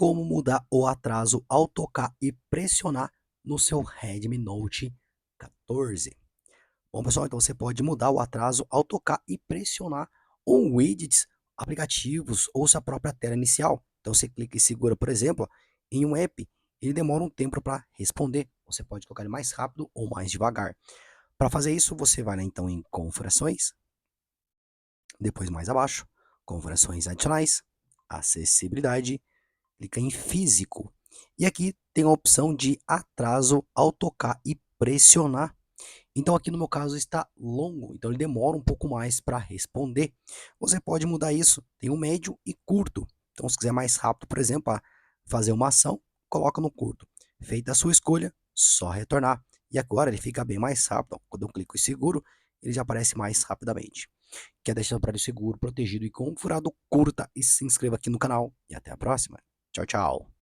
como mudar o atraso ao tocar e pressionar no seu Redmi Note 14. Bom, pessoal, então você pode mudar o atraso ao tocar e pressionar ou widgets, aplicativos ou sua própria tela inicial. Então você clica e segura, por exemplo, em um app, ele demora um tempo para responder. Você pode colocar ele mais rápido ou mais devagar. Para fazer isso, você vai lá então em configurações, depois mais abaixo, configurações adicionais, acessibilidade, clica em físico. E aqui tem a opção de atraso ao tocar e pressionar. Então aqui no meu caso está longo, então ele demora um pouco mais para responder. Você pode mudar isso, tem o médio e curto. Então se quiser mais rápido, por exemplo, fazer uma ação, coloca no curto. Feita a sua escolha, só retornar. E agora ele fica bem mais rápido. Quando eu clico em seguro, ele já aparece mais rapidamente. Quer deixar o aparelho seguro, protegido e configurado? Curta e se inscreva aqui no canal. E até a próxima. Tchau, tchau.